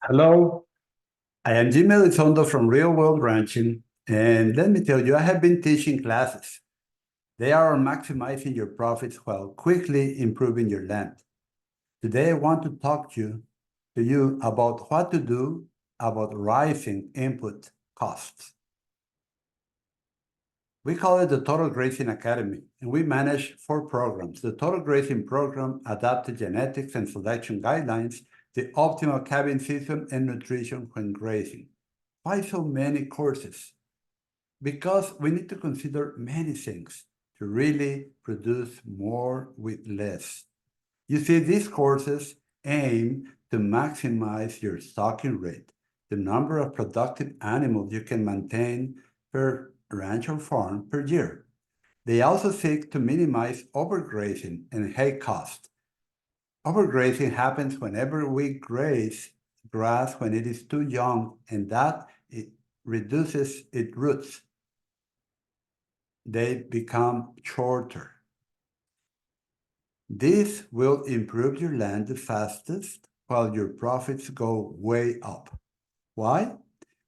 Hello, I am Jaime Elizondo from Real World Ranching, and let me tell you, I have been teaching classes. They are on maximizing your profits while quickly improving your land. Today, I want to talk to you about what to do about rising input costs. We call it the Total Grazing Academy, and we manage 4 programs. The Total Grazing Program adapted genetics and selection guidelines, the optimal calving season and nutrition when grazing. Why so many courses? Because we need to consider many things to really produce more with less. You see, these courses aim to maximize your stocking rate, the number of productive animals you can maintain per ranch or farm per year. They also seek to minimize overgrazing and hay cost. Overgrazing happens whenever we graze grass when it is too young, and that it reduces its roots. They become shorter. This will improve your land the fastest while your profits go way up. Why?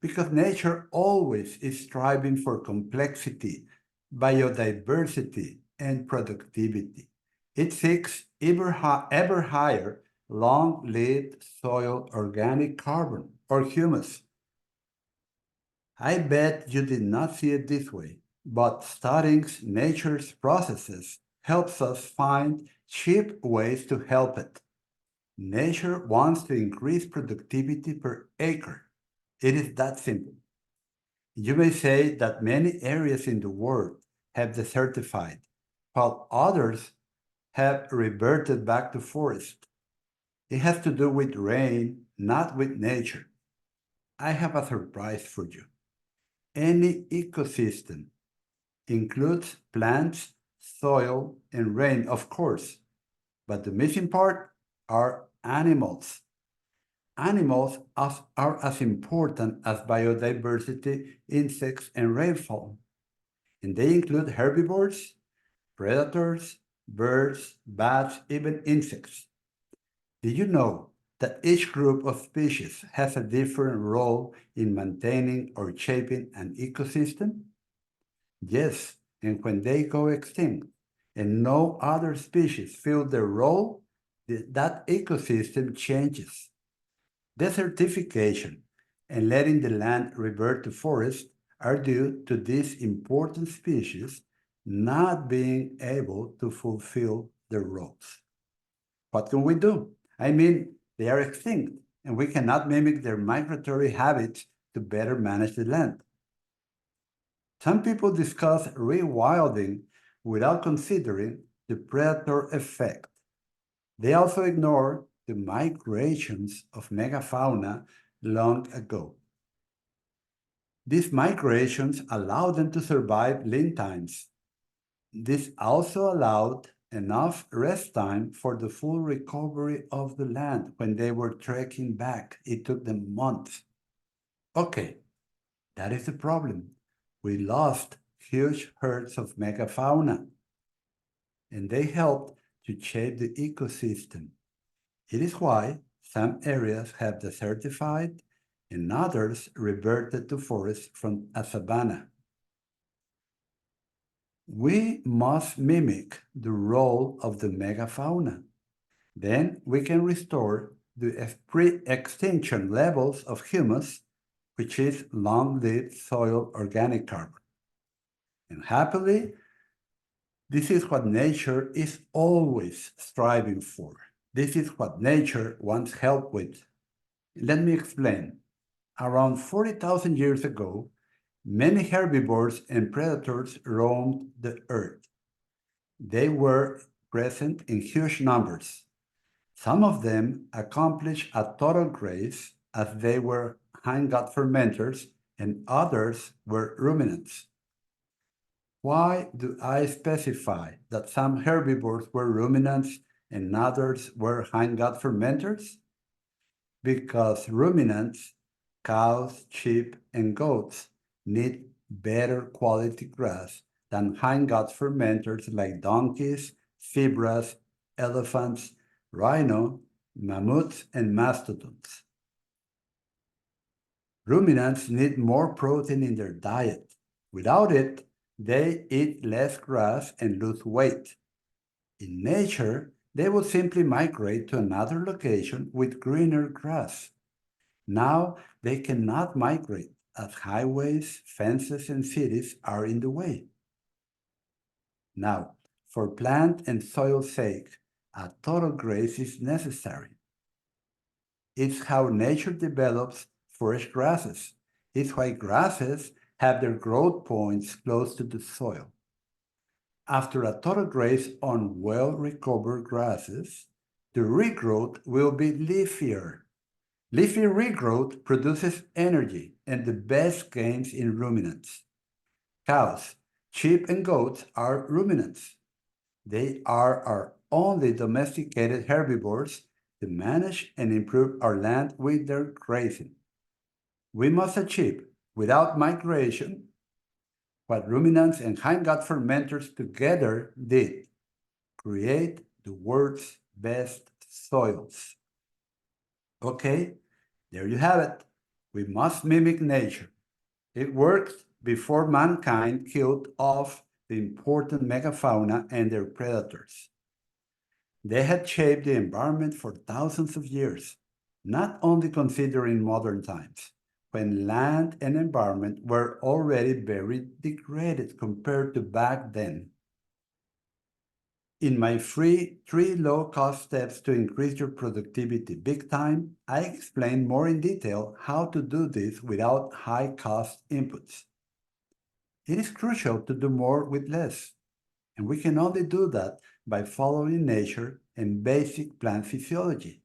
Because nature always is striving for complexity, biodiversity, and productivity. It seeks ever higher long-lived soil organic carbon or humus. I bet you did not see it this way, but studying nature's processes helps us find cheap ways to help it. Nature wants to increase productivity per acre. It is that simple. You may say that many areas in the world have desertified, while others have reverted back to forest. It has to do with rain, not with nature. I have a surprise for you. Any ecosystem includes plants, soil, and rain, of course, but the missing part are animals. Animals are as important as biodiversity, insects, and rainfall, and they include herbivores, predators, birds, bats, even insects. Did you know that each group of species has a different role in maintaining or shaping an ecosystem? Yes, and when they go extinct and no other species fill their role, that ecosystem changes. Desertification and letting the land revert to forest are due to these important species not being able to fulfill their roles. What can we do? I mean, they are extinct, and we cannot mimic their migratory habits to better manage the land. Some people discuss rewilding without considering the predator effect. They also ignore the migrations of megafauna long ago. These migrations allowed them to survive lean times. This also allowed enough rest time for the full recovery of the land when they were trekking back. It took them months. Okay, that is the problem. We lost huge herds of megafauna, and they helped to shape the ecosystem. It is why some areas have desertified and others reverted to forests from a savanna. We must mimic the role of the megafauna. Then we can restore the pre-extinction levels of humus, which is long-lived soil organic carbon. And happily, this is what nature is always striving for. This is what nature wants help with. Let me explain. Around 40,000 years ago, many herbivores and predators roamed the earth. They were present in huge numbers. Some of them accomplished a total graze as they were hindgut fermenters, and others were ruminants. Why do I specify that some herbivores were ruminants and others were hindgut fermenters? Because ruminants, cows, sheep, and goats, need better quality grass than hindgut fermenters like donkeys, zebras, elephants, rhino, mammoths, and mastodons. Ruminants need more protein in their diet. Without it, they eat less grass and lose weight. In nature, they would simply migrate to another location with greener grass. Now they cannot migrate as highways, fences, and cities are in the way. Now, for plant and soil sake, a total graze is necessary. It's how nature develops fresh grasses. It's why grasses have their growth points close to the soil. After a total graze on well-recovered grasses, the regrowth will be leafier. Leafy regrowth produces energy and the best gains in ruminants. Cows, sheep, and goats are ruminants. They are our only domesticated herbivores to manage and improve our land with their grazing. We must achieve, without migration, what ruminants and hindgut fermenters together did: create the world's best soils. Okay, there you have it. We must mimic nature. It worked before mankind killed off the important megafauna and their predators. They had shaped the environment for thousands of years, not only considering modern times, when land and environment were already very degraded compared to back then. In my free 3 low-cost steps to increase your productivity big time, I explain more in detail how to do this without high-cost inputs. It is crucial to do more with less, and we can only do that by following nature and basic plant physiology,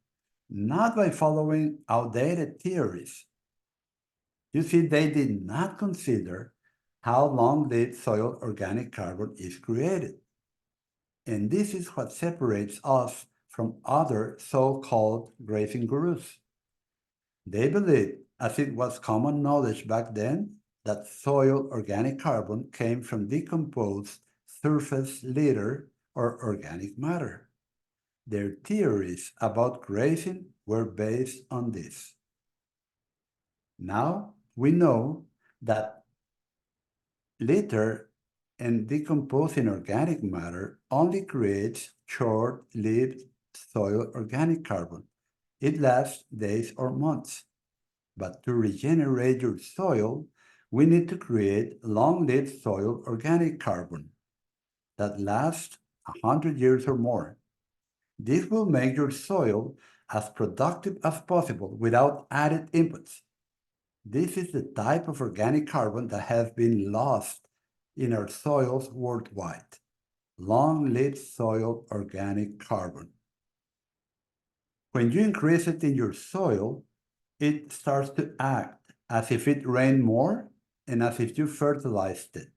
not by following outdated theories. You see, they did not consider how long-lived soil organic carbon is created. And this is what separates us from other so-called grazing gurus. They believed, as it was common knowledge back then, that soil organic carbon came from decomposed surface litter or organic matter. Their theories about grazing were based on this. Now we know that litter and decomposing organic matter only creates short-lived soil organic carbon. It lasts days or months. But to regenerate your soil, we need to create long-lived soil organic carbon that lasts 100 years or more. This will make your soil as productive as possible without added inputs. This is the type of organic carbon that has been lost in our soils worldwide. Long-lived soil organic carbon. When you increase it in your soil, it starts to act as if it rained more and as if you fertilized it.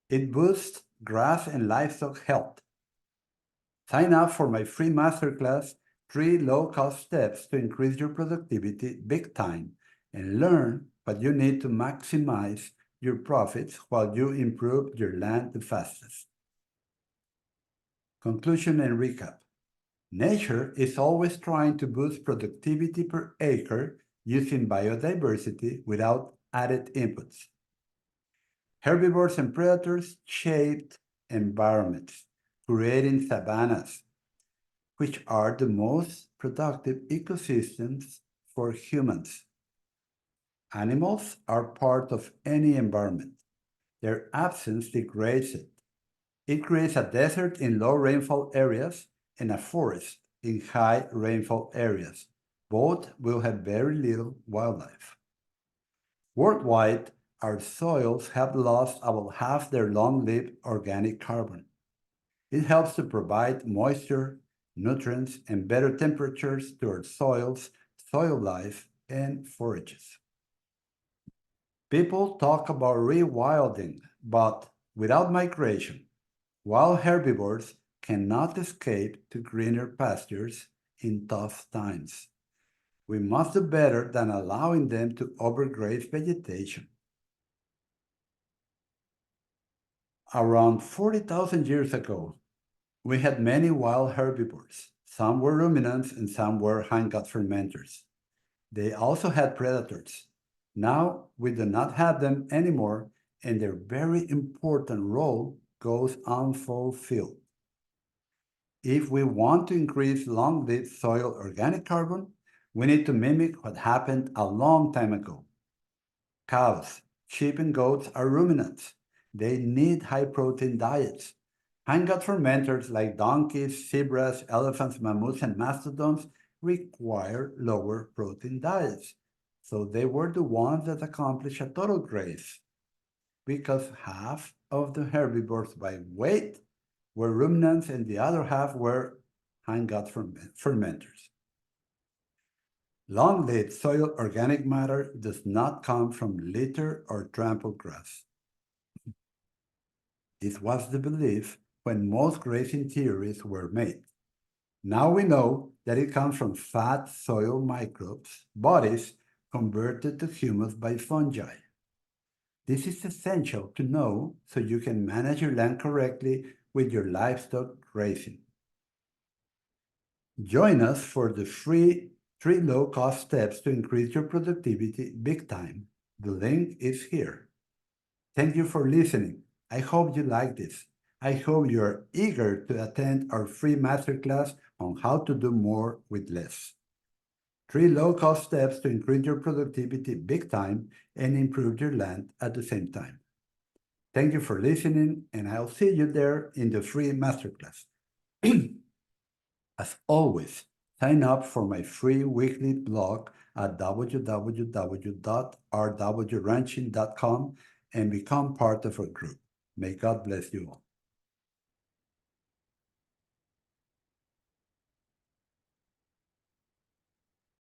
It boosts grass and livestock health. Sign up for my free masterclass, 3 low-cost steps to increase your productivity big time, and learn what you need to maximize your profits while you improve your land the fastest. Conclusion and recap. Nature is always trying to boost productivity per acre using biodiversity without added inputs. Herbivores and predators shaped environments, creating savannas, which are the most productive ecosystems for humans. Animals are part of any environment. Their absence degrades it. It creates a desert in low rainfall areas and a forest in high rainfall areas. Both will have very little wildlife. Worldwide, our soils have lost about half their long-lived organic carbon. It helps to provide moisture, nutrients, and better temperatures to our soils, soil life, and forages. People talk about rewilding, but without migration, wild herbivores cannot escape to greener pastures in tough times. We must do better than allowing them to overgraze vegetation. Around 40,000 years ago, we had many wild herbivores. Some were ruminants and some were hindgut fermenters. They also had predators. Now we do not have them anymore, and their very important role goes unfulfilled. If we want to increase long-lived soil organic carbon, we need to mimic what happened a long time ago. Cows, sheep, and goats are ruminants. They need high-protein diets. Hang-gut fermenters like donkeys, zebras, elephants, mammoths, and mastodons require lower protein diets. So they were the ones that accomplished a total graze, because half of the herbivores by weight were ruminants and the other half were hang-gut fermenters. Long-lived soil organic matter does not come from litter or trampled grass. This was the belief when most grazing theories were made. Now we know that it comes from fat soil microbes, bodies converted to humus by fungi. This is essential to know so you can manage your land correctly with your livestock grazing. Join us for the free 3 low-cost steps to increase your productivity big time. The link is here. Thank you for listening. I hope you like this. I hope you are eager to attend our free masterclass on how to do more with less. 3 low-cost steps to increase your productivity big time and improve your land at the same time. Thank you for listening, and I'll see you there in the free masterclass. As always, sign up for my free weekly blog at www.rwranching.com and become part of a group. May God bless you all.